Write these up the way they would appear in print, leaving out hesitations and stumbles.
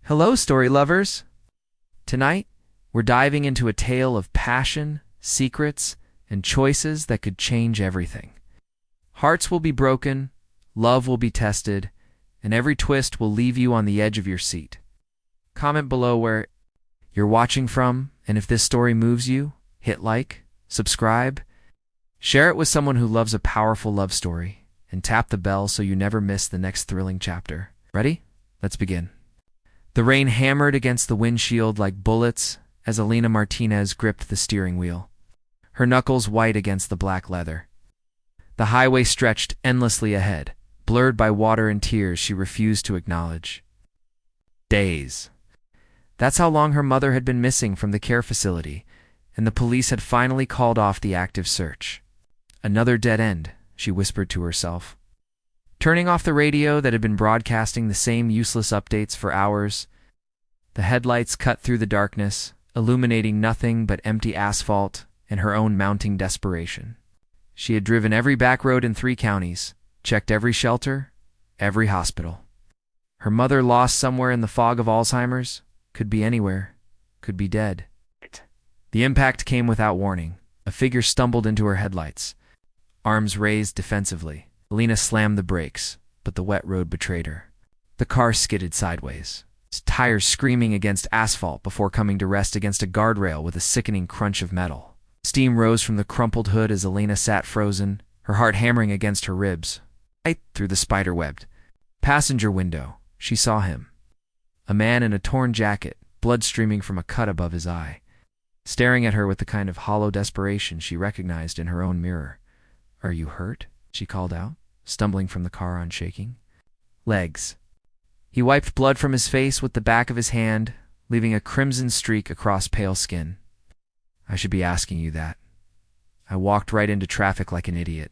Hello, story lovers! Tonight, we're diving into a tale of passion, secrets, and choices that could change everything. Hearts will be broken, love will be tested, and every twist will leave you on the edge of your seat. Comment below where you're watching from, and if this story moves you, hit like, subscribe, share it with someone who loves a powerful love story, and tap the bell so you never miss the next thrilling chapter. Ready? Let's begin. The rain hammered against the windshield like bullets as Elena Martinez gripped the steering wheel, her knuckles white against the black leather. The highway stretched endlessly ahead, blurred by water and tears she refused to acknowledge. Days. That's how long her mother had been missing from the care facility, and the police had finally called off the active search. Another dead end, she whispered to herself. Turning off the radio that had been broadcasting the same useless updates for hours, the headlights cut through the darkness, illuminating nothing but empty asphalt and her own mounting desperation. She had driven every back road in 3 counties, checked every shelter, every hospital. Her mother lost somewhere in the fog of Alzheimer's, could be anywhere, could be dead. The impact came without warning. A figure stumbled into her headlights, arms raised defensively. Elena slammed the brakes, but the wet road betrayed her. The car skidded sideways, its tires screaming against asphalt before coming to rest against a guardrail with a sickening crunch of metal. Steam rose from the crumpled hood as Elena sat frozen, her heart hammering against her ribs. Right through the spider-webbed passenger window, she saw him. A man in a torn jacket, blood streaming from a cut above his eye, staring at her with the kind of hollow desperation she recognized in her own mirror. "Are you hurt?" she called out, stumbling from the car on shaking legs. He wiped blood from his face with the back of his hand, leaving a crimson streak across pale skin. "I should be asking you that. I walked right into traffic like an idiot."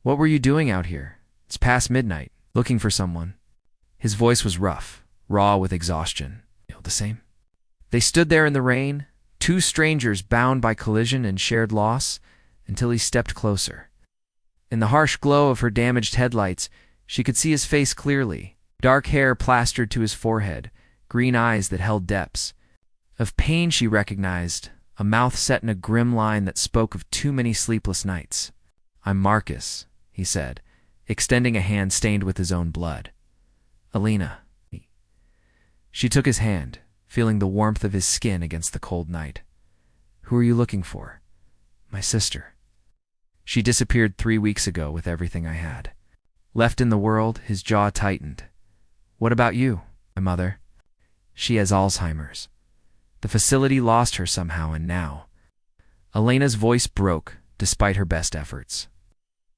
"What were you doing out here? It's past midnight, looking for someone." His voice was rough, raw with exhaustion. The same. They stood there in the rain, 2 strangers bound by collision and shared loss, until he stepped closer. In the harsh glow of her damaged headlights, she could see his face clearly, dark hair plastered to his forehead, green eyes that held depths. Of pain she recognized, a mouth set in a grim line that spoke of too many sleepless nights. "I'm Marcus," he said, extending a hand stained with his own blood. "Elena." She took his hand, feeling the warmth of his skin against the cold night. "Who are you looking for?" "My sister. She disappeared 3 weeks ago with everything I had." Left in the world, his jaw tightened. "What about you?" "My mother. She has Alzheimer's. The facility lost her somehow, and now—" Elena's voice broke, despite her best efforts.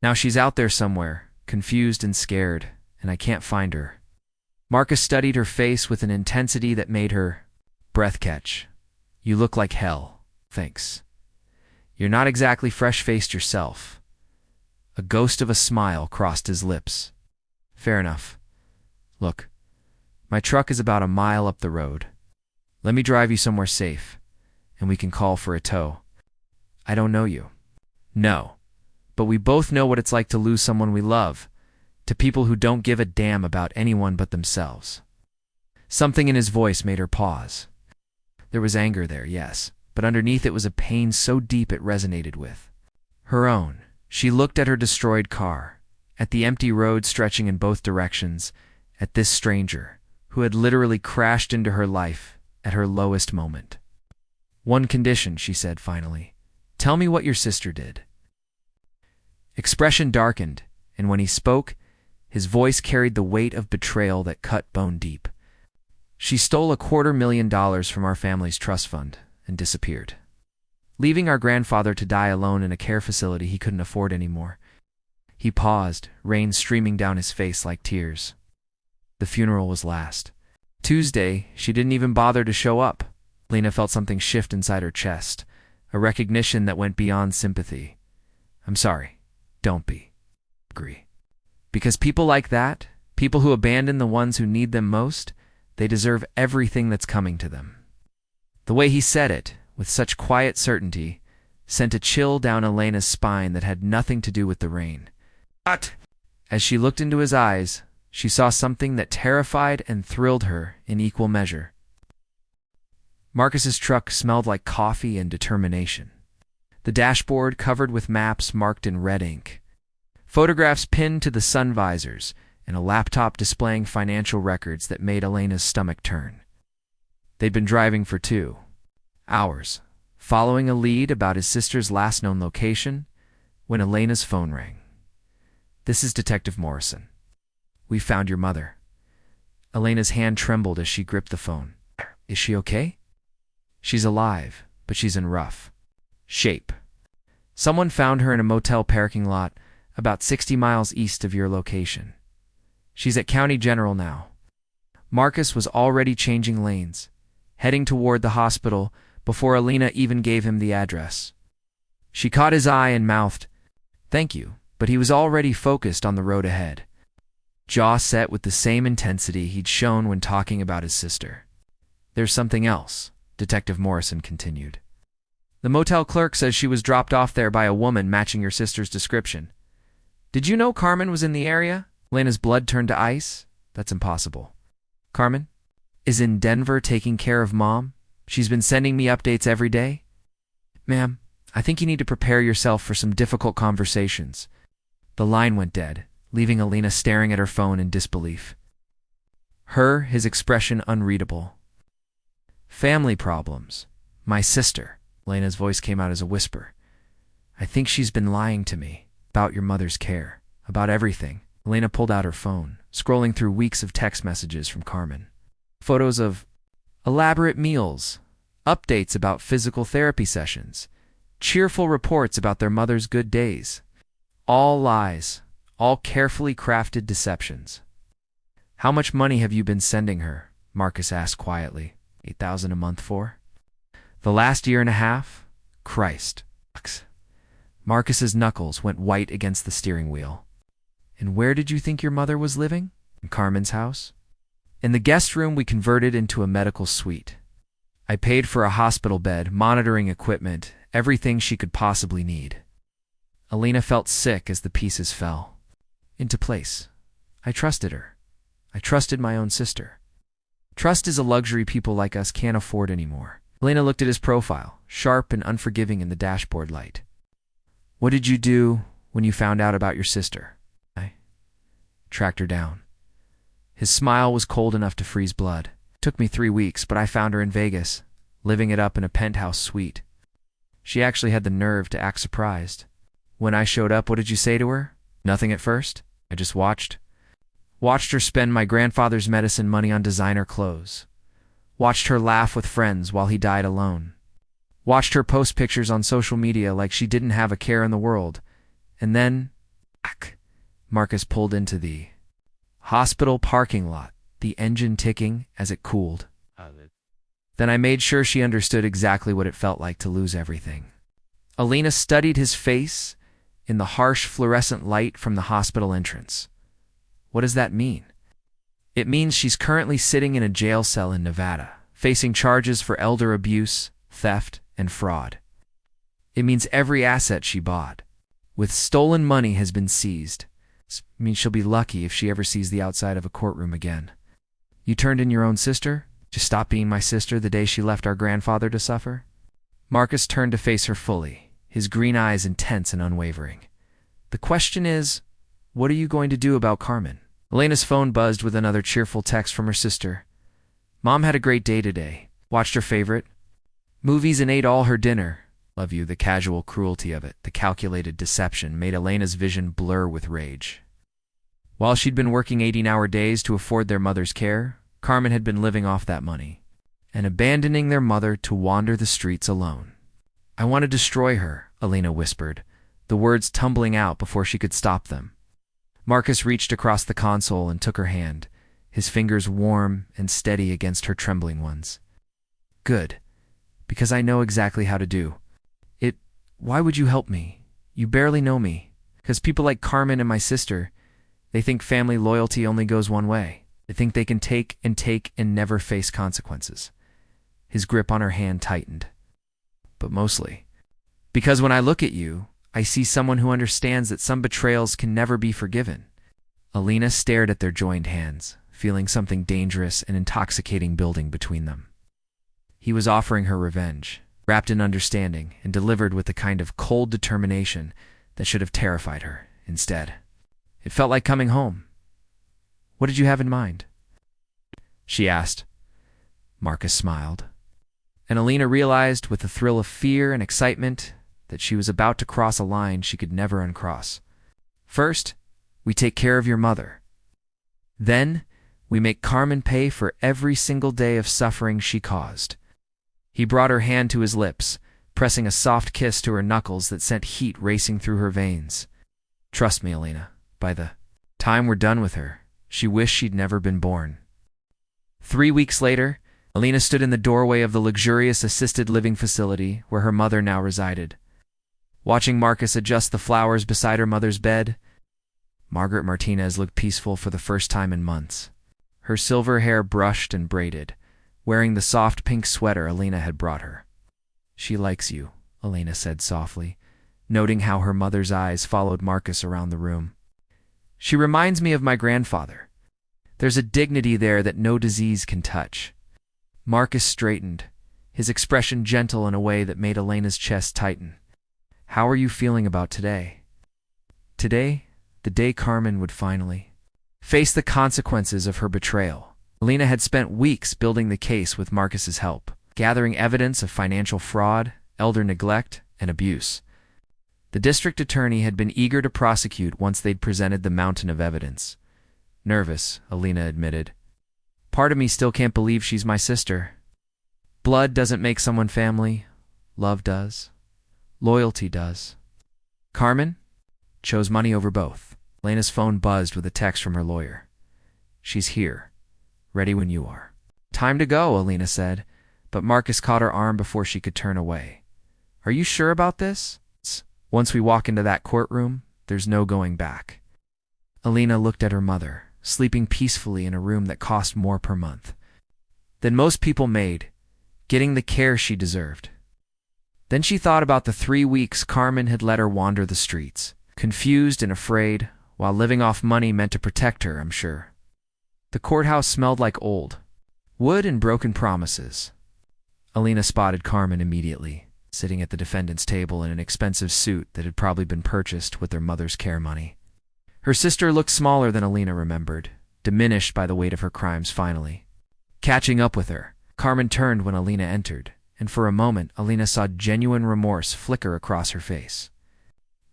"Now she's out there somewhere, confused and scared, and I can't find her." Marcus studied her face with an intensity that made her breath catch. "You look like hell, thanks. You're not exactly fresh-faced yourself." A ghost of a smile crossed his lips. "Fair enough. Look, my truck is about a mile up the road. Let me drive you somewhere safe, and we can call for a tow. I don't know you." "No, but we both know what it's like to lose someone we love, to people who don't give a damn about anyone but themselves." Something in his voice made her pause. There was anger there, yes, but underneath it was a pain so deep it resonated with her own. She looked at her destroyed car, at the empty road stretching in both directions, at this stranger, who had literally crashed into her life at her lowest moment. "One condition," she said finally. "Tell me what your sister did." Expression darkened, and when he spoke, his voice carried the weight of betrayal that cut bone deep. "She stole $250,000 from our family's trust fund and disappeared, leaving our grandfather to die alone in a care facility he couldn't afford anymore." He paused, rain streaming down his face like tears. The funeral was last. Tuesday, she didn't even bother to show up. Lena felt something shift inside her chest, a recognition that went beyond sympathy. "I'm sorry. Don't be." "Agree. Because people like that, people who abandon the ones who need them most, they deserve everything that's coming to them." The way he said it, with such quiet certainty, sent a chill down Elena's spine that had nothing to do with the rain. "But—" As she looked into his eyes, she saw something that terrified and thrilled her in equal measure. Marcus's truck smelled like coffee and determination. The dashboard covered with maps marked in red ink, photographs pinned to the sun visors, and a laptop displaying financial records that made Elena's stomach turn. They'd been driving for 2 hours, following a lead about his sister's last known location, when Elena's phone rang. "This is Detective Morrison. We found your mother." Elena's hand trembled as she gripped the phone. "Is she okay?" "She's alive, but she's in rough shape. Someone found her in a motel parking lot about 60 miles east of your location. She's at County General now." Marcus was already changing lanes, heading toward the hospital before Elena even gave him the address. She caught his eye and mouthed, "Thank you," but he was already focused on the road ahead, jaw set with the same intensity he'd shown when talking about his sister. "There's something else," Detective Morrison continued. "The motel clerk says she was dropped off there by a woman matching your sister's description. Did you know Carmen was in the area?" Elena's blood turned to ice. "That's impossible. Carmen is in Denver taking care of Mom. She's been sending me updates every day." "Ma'am, I think you need to prepare yourself for some difficult conversations." The line went dead, leaving Elena staring at her phone in disbelief. His expression unreadable. "Family problems. My sister." Elena's voice came out as a whisper. "I think she's been lying to me about your mother's care, about everything." Elena pulled out her phone, scrolling through weeks of text messages from Carmen. Photos of elaborate meals, updates about physical therapy sessions, cheerful reports about their mother's good days. All lies, all carefully crafted deceptions. "How much money have you been sending her?" Marcus asked quietly. $8,000 a month for? "The last year and a half? Christ." Marcus's knuckles went white against the steering wheel. "And where did you think your mother was living?" "In Carmen's house. In the guest room we converted into a medical suite. I paid for a hospital bed, monitoring equipment, everything she could possibly need." Elena felt sick as the pieces fell into place. "I trusted her. I trusted my own sister. Trust is a luxury people like us can't afford anymore." Elena looked at his profile, sharp and unforgiving in the dashboard light. "What did you do when you found out about your sister?" "I tracked her down." His smile was cold enough to freeze blood. "Took me 3 weeks, but I found her in Vegas, living it up in a penthouse suite. She actually had the nerve to act surprised. When I showed up, what did you say to her?" "Nothing at first. I just watched. Watched her spend my grandfather's medicine money on designer clothes. Watched her laugh with friends while he died alone. Watched her post pictures on social media like she didn't have a care in the world. And then..." Marcus pulled into the hospital parking lot, the engine ticking as it cooled. "Then I made sure she understood exactly what it felt like to lose everything." Elena studied his face in the harsh fluorescent light from the hospital entrance. "What does that mean?" "It means she's currently sitting in a jail cell in Nevada, facing charges for elder abuse, theft, and fraud. It means every asset she bought with stolen money has been seized. It means she'll be lucky if she ever sees the outside of a courtroom again." "You turned in your own sister? Just stopped being my sister the day she left our grandfather to suffer?" Marcus turned to face her fully, his green eyes intense and unwavering. "The question is, what are you going to do about Carmen?" Elena's phone buzzed with another cheerful text from her sister. "Mom had a great day today. Watched her favorite movies and ate all her dinner. Love you." The casual cruelty of it, the calculated deception, made Elena's vision blur with rage. While she'd been working 18-hour days to afford their mother's care, Carmen had been living off that money and abandoning their mother to wander the streets alone. "I want to destroy her," Elena whispered, the words tumbling out before she could stop them. Marcus reached across the console and took her hand, his fingers warm and steady against her trembling ones. "Good, because I know exactly how to do it. Why would you help me? You barely know me. Because people like Carmen and my sister, they think family loyalty only goes one way. They think they can take and never face consequences." His grip on her hand tightened. "But mostly because when I look at you, I see someone who understands that some betrayals can never be forgiven. Elena stared at their joined hands, feeling something dangerous and intoxicating building between them. He was offering her revenge, wrapped in understanding and delivered with the kind of cold determination that should have terrified her. Instead, it felt like coming home. "What did you have in mind?" she asked. Marcus smiled, and Elena realized with a thrill of fear and excitement that she was about to cross a line she could never uncross. "First, we take care of your mother. Then, we make Carmen pay for every single day of suffering she caused." He brought her hand to his lips, pressing a soft kiss to her knuckles that sent heat racing through her veins. "Trust me, Elena, by the time we're done with her, she wished she'd never been born." 3 weeks later, Elena stood in the doorway of the luxurious assisted living facility where her mother now resided. Watching Marcus adjust the flowers beside her mother's bed, Margaret Martinez looked peaceful for the first time in months. Her silver hair brushed and braided, wearing the soft pink sweater Elena had brought her. "She likes you," Elena said softly, noting how her mother's eyes followed Marcus around the room. "She reminds me of my grandfather. There's a dignity there that no disease can touch." Marcus straightened, his expression gentle in a way that made Elena's chest tighten. "How are you feeling about today?" Today, the day Carmen would finally face the consequences of her betrayal. Elena had spent weeks building the case with Marcus's help, gathering evidence of financial fraud, elder neglect, and abuse. The district attorney had been eager to prosecute once they'd presented the mountain of evidence. "Nervous," Elena admitted. "Part of me still can't believe she's my sister. Blood doesn't make someone family. Love does. Loyalty does. Carmen chose money over both." Elena's phone buzzed with a text from her lawyer. "She's here. Ready when you are." "Time to go," Elena said, but Marcus caught her arm before she could turn away. "Are you sure about this? Once we walk into that courtroom, there's no going back." Elena looked at her mother, sleeping peacefully in a room that cost more per month than most people made, getting the care she deserved. Then she thought about the 3 weeks Carmen had let her wander the streets, confused and afraid, while living off money meant to protect her, I'm sure. The courthouse smelled like old wood and broken promises. Elena spotted Carmen immediately, sitting at the defendant's table in an expensive suit that had probably been purchased with their mother's care money. Her sister looked smaller than Elena remembered, diminished by the weight of her crimes finally. Catching up with her, Carmen turned when Elena entered, and for a moment Elena saw genuine remorse flicker across her face.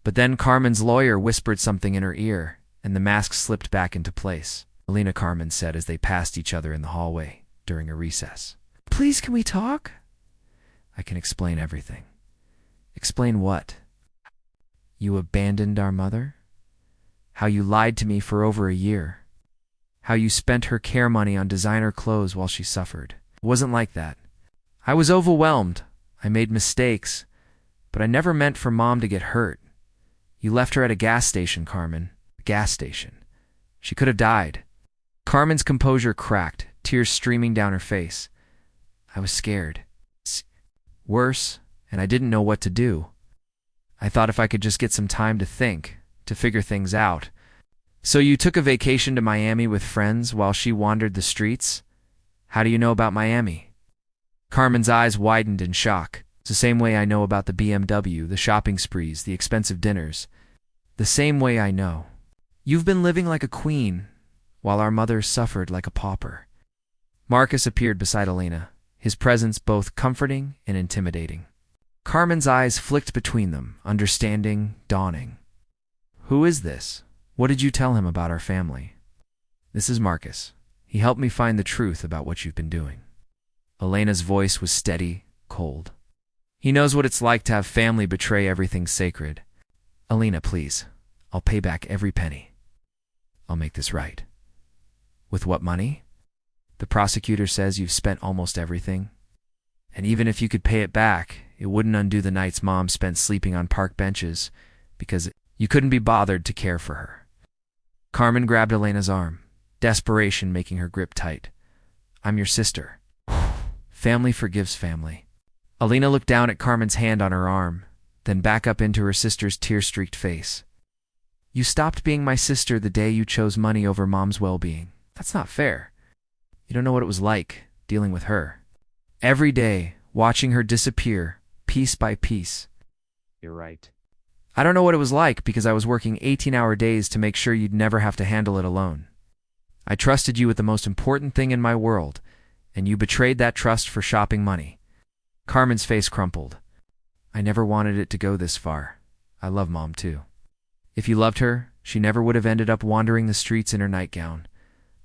But then Carmen's lawyer whispered something in her ear, and the mask slipped back into place. "Elena," Carmen said as they passed each other in the hallway during a recess. "Please, can we talk?" "I can explain everything." "Explain what?" "You abandoned our mother? How you lied to me for over a year? How you spent her care money on designer clothes while she suffered?" "It wasn't like that. I was overwhelmed. I made mistakes, but I never meant for Mom to get hurt. You left her at a gas station, Carmen. A gas station. She could have died." Carmen's composure cracked, tears streaming down her face. "I was scared. Worse, and I didn't know what to do. I thought if I could just get some time to think, to figure things out." "So you took a vacation to Miami with friends while she wandered the streets? How do you know about Miami?" Carmen's eyes widened in shock. "It's the same way I know about the BMW, the shopping sprees, the expensive dinners. The same way I know. You've been living like a queen, while our mother suffered like a pauper." Marcus appeared beside Elena, his presence both comforting and intimidating. Carmen's eyes flicked between them, understanding, dawning. "Who is this? What did you tell him about our family?" "This is Marcus. He helped me find the truth about what you've been doing." Elena's voice was steady, cold. "He knows what it's like to have family betray everything sacred. Elena, please. I'll pay back every penny. I'll make this right." "With what money?" "The prosecutor says you've spent almost everything. And even if you could pay it back, it wouldn't undo the nights Mom spent sleeping on park benches because you couldn't be bothered to care for her." Carmen grabbed Elena's arm, desperation making her grip tight. "I'm your sister. Family forgives family." Elena looked down at Carmen's hand on her arm, then back up into her sister's tear-streaked face. You stopped being my sister the day you chose money over Mom's well-being. That's not fair. You don't know what it was like, dealing with her. Every day, watching her disappear, piece by piece. You're right. I don't know what it was like because I was working 18-hour days to make sure you'd never have to handle it alone. I trusted you with the most important thing in my world, and you betrayed that trust for shopping money. Carmen's face crumpled. I never wanted it to go this far. I love Mom too. If you loved her, she never would have ended up wandering the streets in her nightgown.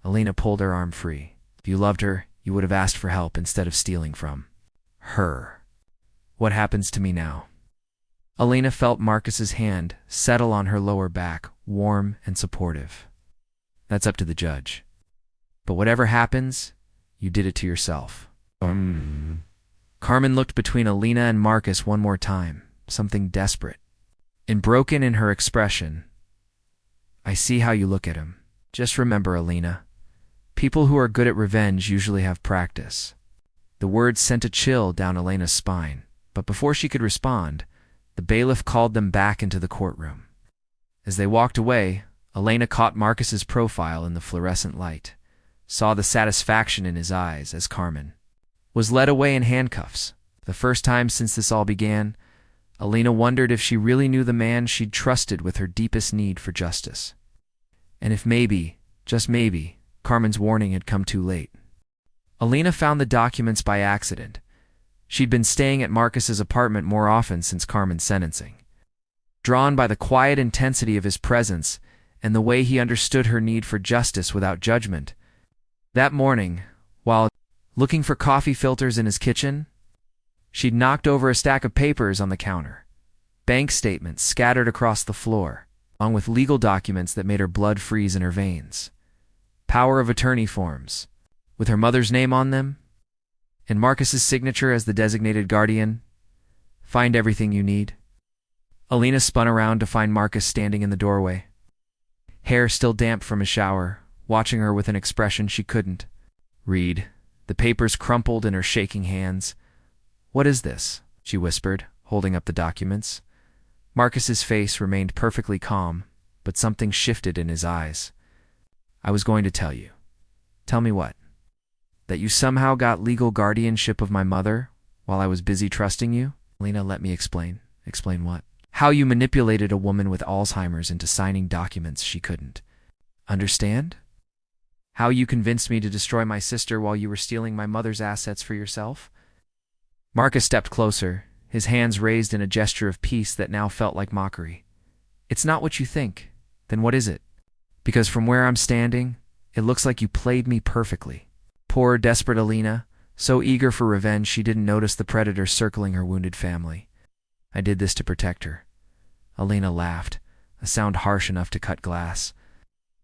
Elena pulled her arm free. If you loved her, you would have asked for help instead of stealing from her. What happens to me now? Elena felt Marcus's hand settle on her lower back, warm and supportive. That's up to the judge. But whatever happens, you did it to yourself. Carmen looked between Elena and Marcus one more time, something desperate. And broken in her expression, I see how you look at him. Just remember, Elena, people who are good at revenge usually have practice. The words sent a chill down Elena's spine, but before she could respond, the bailiff called them back into the courtroom. As they walked away, Elena caught Marcus's profile in the fluorescent light, saw the satisfaction in his eyes as Carmen was led away in handcuffs. For the first time since this all began, Elena wondered if she really knew the man she'd trusted with her deepest need for justice. And if maybe, just maybe, Carmen's warning had come too late. Elena found the documents by accident. She'd been staying at Marcus's apartment more often since Carmen's sentencing. Drawn by the quiet intensity of his presence and the way he understood her need for justice without judgment, that morning, while looking for coffee filters in his kitchen, she'd knocked over a stack of papers on the counter, bank statements scattered across the floor, along with legal documents that made her blood freeze in her veins. Power of attorney forms, with her mother's name on them, and Marcus's signature as the designated guardian. Find everything you need. Elena spun around to find Marcus standing in the doorway, hair still damp from his shower, watching her with an expression she couldn't read. The papers crumpled in her shaking hands. What is this? She whispered, holding up the documents. Marcus's face remained perfectly calm, but something shifted in his eyes. I was going to tell you. Tell me what? That you somehow got legal guardianship of my mother while I was busy trusting you? Elena, let me explain. Explain what? How you manipulated a woman with Alzheimer's into signing documents she couldn't understand? How you convinced me to destroy my sister while you were stealing my mother's assets for yourself? Marcus stepped closer, his hands raised in a gesture of peace that now felt like mockery. It's not what you think. Then what is it? Because from where I'm standing, it looks like you played me perfectly. Poor, desperate Elena, so eager for revenge she didn't notice the predator circling her wounded family. I did this to protect her. Elena laughed, a sound harsh enough to cut glass.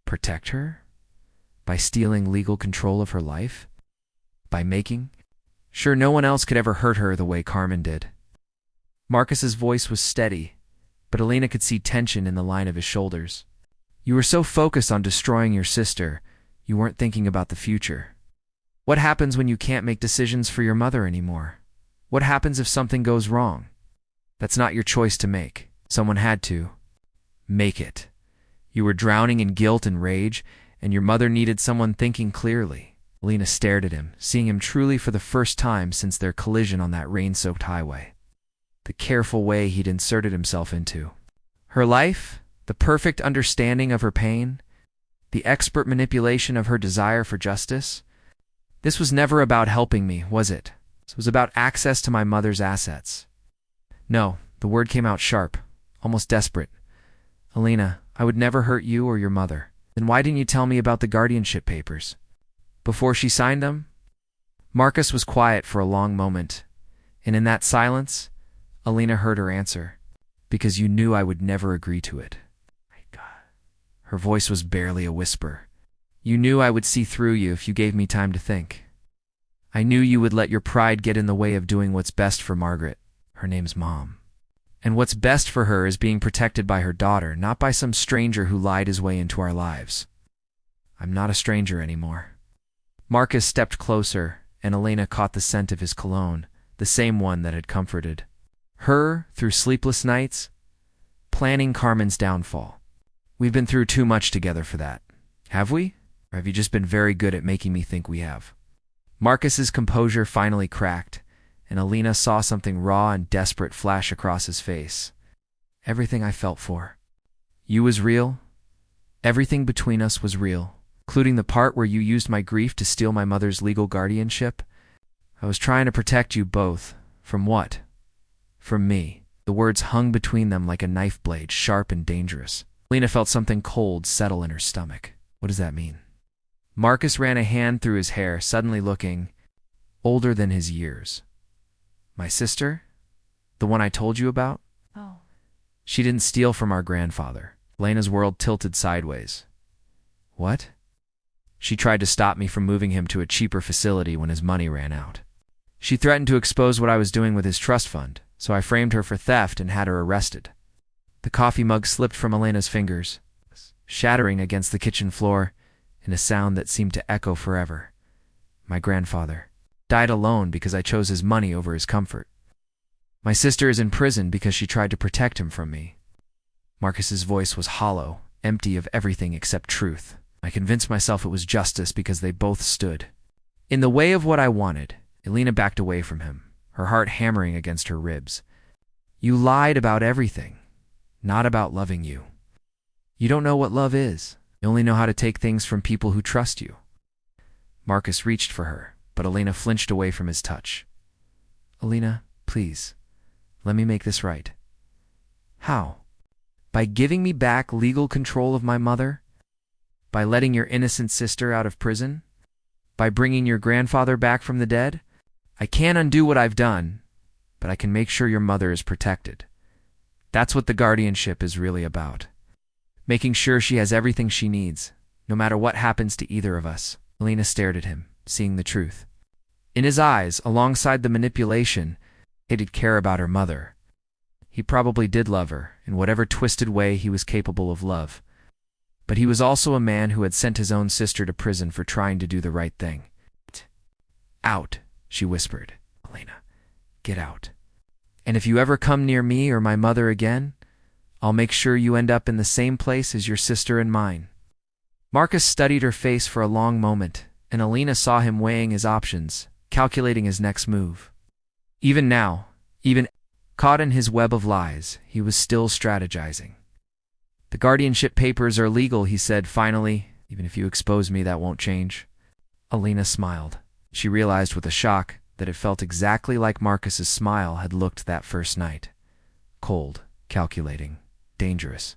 Protect her? By stealing legal control of her life? By making? Sure, no one else could ever hurt her the way Carmen did. Marcus's voice was steady, but Elena could see tension in the line of his shoulders. You were so focused on destroying your sister, you weren't thinking about the future. What happens when you can't make decisions for your mother anymore? What happens if something goes wrong? That's not your choice to make. Someone had to make it. You were drowning in guilt and rage, and your mother needed someone thinking clearly. Elena stared at him, seeing him truly for the first time since their collision on that rain-soaked highway. The careful way he'd inserted himself into her life, the perfect understanding of her pain, the expert manipulation of her desire for justice. This was never about helping me, was it? It was about access to my mother's assets. No, the word came out sharp, almost desperate. Elena, I would never hurt you or your mother. Then why didn't you tell me about the guardianship papers? Before she signed them? Marcus was quiet for a long moment, and in that silence, Elena heard her answer. Because you knew I would never agree to it. My God. Her voice was barely a whisper. You knew I would see through you if you gave me time to think. I knew you would let your pride get in the way of doing what's best for Margaret. Her name's Mom. And what's best for her is being protected by her daughter, not by some stranger who lied his way into our lives. I'm not a stranger anymore. Marcus stepped closer, and Elena caught the scent of his cologne, the same one that had comforted her through sleepless nights, planning Carmen's downfall. We've been through too much together for that. Have we? Or have you just been very good at making me think we have? Marcus's composure finally cracked, and Elena saw something raw and desperate flash across his face. Everything I felt for you was real. Everything between us was real, including the part where you used my grief to steal my mother's legal guardianship. I was trying to protect you both. From what? From me. The words hung between them like a knife blade, sharp and dangerous. Elena felt something cold settle in her stomach. What does that mean? Marcus ran a hand through his hair, suddenly looking older than his years. My sister? The one I told you about? Oh. She didn't steal from our grandfather. Elena's world tilted sideways. What? She tried to stop me from moving him to a cheaper facility when his money ran out. She threatened to expose what I was doing with his trust fund, so I framed her for theft and had her arrested. The coffee mug slipped from Elena's fingers, shattering against the kitchen floor in a sound that seemed to echo forever. My grandfather died alone because I chose his money over his comfort. My sister is in prison because she tried to protect him from me. Marcus's voice was hollow, empty of everything except truth. I convinced myself it was justice because they both stood in the way of what I wanted. Elena backed away from him, her heart hammering against her ribs. You lied about everything, not about loving you. You don't know what love is. You only know how to take things from people who trust you. Marcus reached for her, but Elena flinched away from his touch. Elena, please, let me make this right. How? By giving me back legal control of my mother? By letting your innocent sister out of prison? By bringing your grandfather back from the dead? I can't undo what I've done, but I can make sure your mother is protected. That's what the guardianship is really about. Making sure she has everything she needs, no matter what happens to either of us. Elena stared at him, seeing the truth. In his eyes, alongside the manipulation, he did care about her mother. He probably did love her, in whatever twisted way he was capable of love. But he was also a man who had sent his own sister to prison for trying to do the right thing. Out, she whispered. Elena, get out. And if you ever come near me or my mother again, I'll make sure you end up in the same place as your sister and mine. Marcus studied her face for a long moment, and Elena saw him weighing his options, calculating his next move. Even now, even caught in his web of lies, he was still strategizing. The guardianship papers are legal, he said finally. Even if you expose me, that won't change. Elena smiled. She realized with a shock that it felt exactly like Marcus's smile had looked that first night. Cold, calculating, dangerous.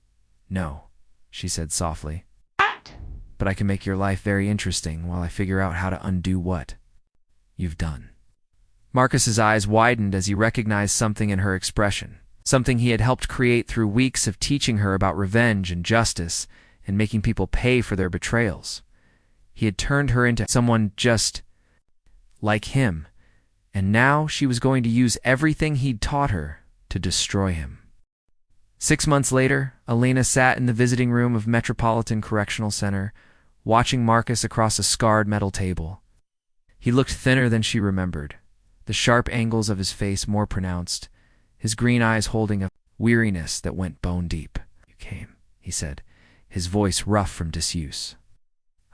No, she said softly. What? But I can make your life very interesting while I figure out how to undo what you've done. Marcus's eyes widened as he recognized something in her expression, something he had helped create through weeks of teaching her about revenge and justice and making people pay for their betrayals. He had turned her into someone just like him, and now she was going to use everything he'd taught her to destroy him. 6 months later, Elena sat in the visiting room of Metropolitan Correctional Center, watching Marcus across a scarred metal table. He looked thinner than she remembered, the sharp angles of his face more pronounced, his green eyes holding a weariness that went bone deep. You came, he said, his voice rough from disuse.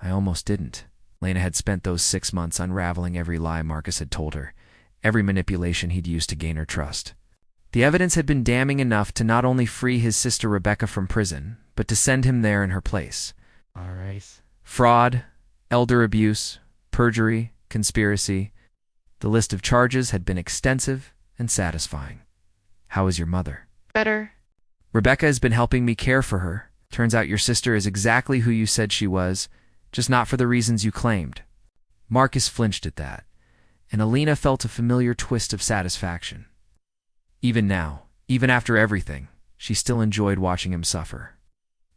I almost didn't. Elena had spent those 6 months unraveling every lie Marcus had told her, every manipulation he'd used to gain her trust. The evidence had been damning enough to not only free his sister Rebecca from prison, but to send him there in her place. All right. Fraud, elder abuse, perjury, conspiracy. The list of charges had been extensive and satisfying. How is your mother? Better. Rebecca has been helping me care for her. Turns out your sister is exactly who you said she was, just not for the reasons you claimed. Marcus flinched at that, and Elena felt a familiar twist of satisfaction. Even now, even after everything, she still enjoyed watching him suffer.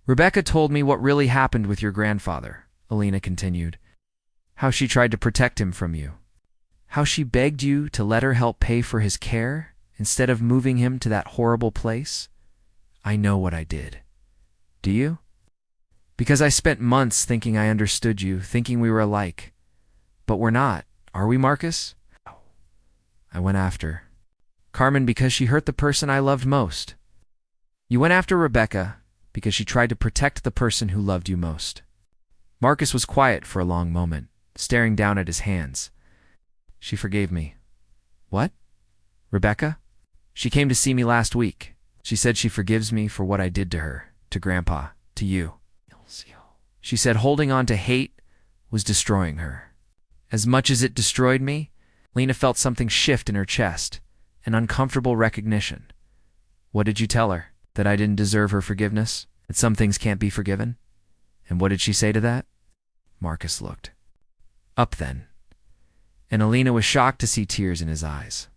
Rebecca told me what really happened with your grandfather, Elena continued. How she tried to protect him from you. How she begged you to let her help pay for his care instead of moving him to that horrible place. I know what I did. Do you? Because I spent months thinking I understood you, thinking we were alike. But we're not, are we, Marcus? I went after Carmen because she hurt the person I loved most. You went after Rebecca because she tried to protect the person who loved you most. Marcus was quiet for a long moment, staring down at his hands. She forgave me. What? Rebecca? She came to see me last week. She said she forgives me for what I did to her, to Grandpa, to you. She said holding on to hate was destroying her. As much as it destroyed me, Lena felt something shift in her chest, an uncomfortable recognition. What did you tell her? That I didn't deserve her forgiveness? That some things can't be forgiven? And what did she say to that? Marcus looked up then, and Elena was shocked to see tears in his eyes.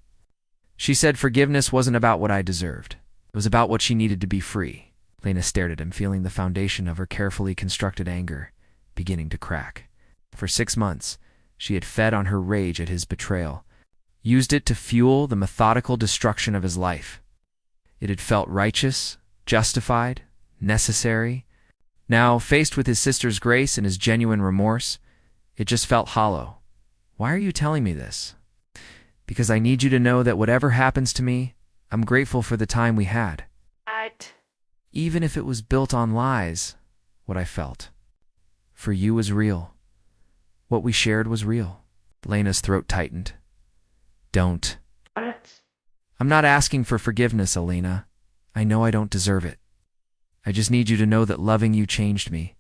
She said forgiveness wasn't about what I deserved. It was about what she needed to be free. Lena stared at him, feeling the foundation of her carefully constructed anger beginning to crack. For 6 months, she had fed on her rage at his betrayal, used it to fuel the methodical destruction of his life. It had felt righteous, justified, necessary. Now, faced with his sister's grace and his genuine remorse, it just felt hollow. Why are you telling me this? Because I need you to know that whatever happens to me, I'm grateful for the time we had. Even if it was built on lies, what I felt for you was real. What we shared was real. Lena's throat tightened. Don't. I'm not asking for forgiveness, Elena. I know I don't deserve it. I just need you to know that loving you changed me.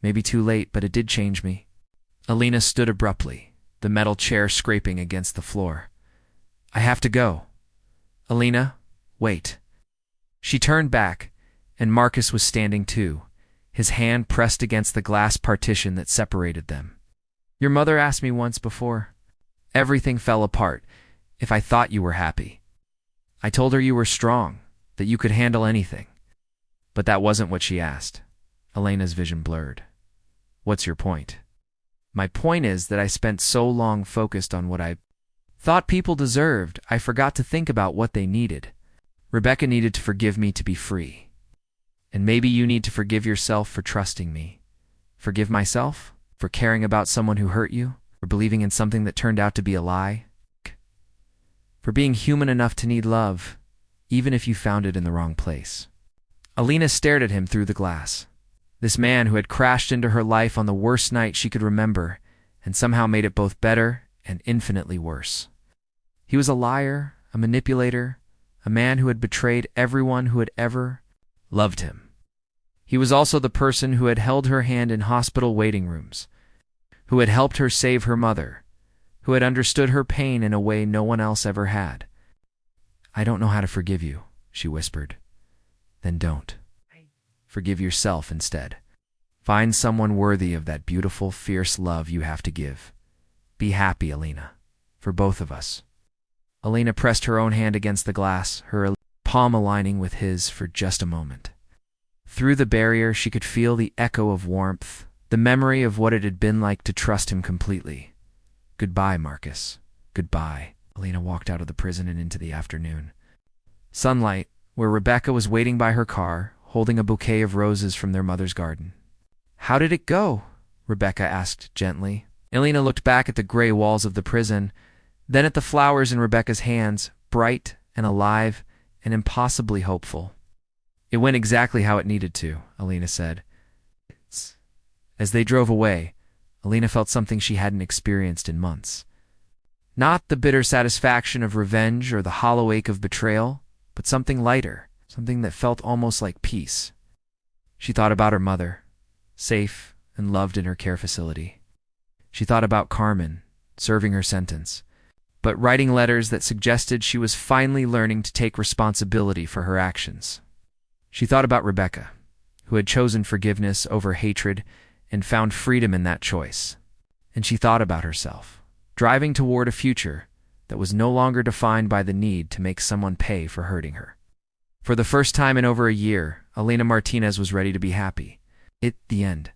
Maybe too late, but it did change me. Elena stood abruptly, the metal chair scraping against the floor. I have to go. Elena, wait. She turned back, and Marcus was standing too, his hand pressed against the glass partition that separated them. Your mother asked me once before. Everything fell apart if I thought you were happy. I told her you were strong, that you could handle anything. But that wasn't what she asked. Elena's vision blurred. What's your point? My point is that I spent so long focused on what I thought people deserved, I forgot to think about what they needed. Rebecca needed to forgive me to be free. And maybe you need to forgive yourself for trusting me. Forgive myself for caring about someone who hurt you, for believing in something that turned out to be a lie, for being human enough to need love, even if you found it in the wrong place. Elena stared at him through the glass. This man who had crashed into her life on the worst night she could remember and somehow made it both better and infinitely worse. He was a liar, a manipulator, a man who had betrayed everyone who had ever loved him. He was also the person who had held her hand in hospital waiting rooms, who had helped her save her mother, who had understood her pain in a way no one else ever had. I don't know how to forgive you, she whispered. Then don't. Forgive yourself instead. Find someone worthy of that beautiful, fierce love you have to give. Be happy, Elena, for both of us. Elena pressed her own hand against the glass, her palm aligning with his for just a moment. Through the barrier, she could feel the echo of warmth, the memory of what it had been like to trust him completely. Goodbye, Marcus. Goodbye. Elena walked out of the prison and into the afternoon. Sunlight, where Rebecca was waiting by her car, holding a bouquet of roses from their mother's garden. How did it go? Rebecca asked gently. Elena looked back at the gray walls of the prison, then at the flowers in Rebecca's hands, bright and alive and impossibly hopeful. It went exactly how it needed to, Elena said. As they drove away, Elena felt something she hadn't experienced in months. Not the bitter satisfaction of revenge or the hollow ache of betrayal, but something lighter, something that felt almost like peace. She thought about her mother, safe and loved in her care facility. She thought about Carmen, serving her sentence, but writing letters that suggested she was finally learning to take responsibility for her actions. She thought about Rebecca, who had chosen forgiveness over hatred and found freedom in that choice. And she thought about herself, driving toward a future that was no longer defined by the need to make someone pay for hurting her. For the first time in over a year, Elena Martinez was ready to be happy. At the end,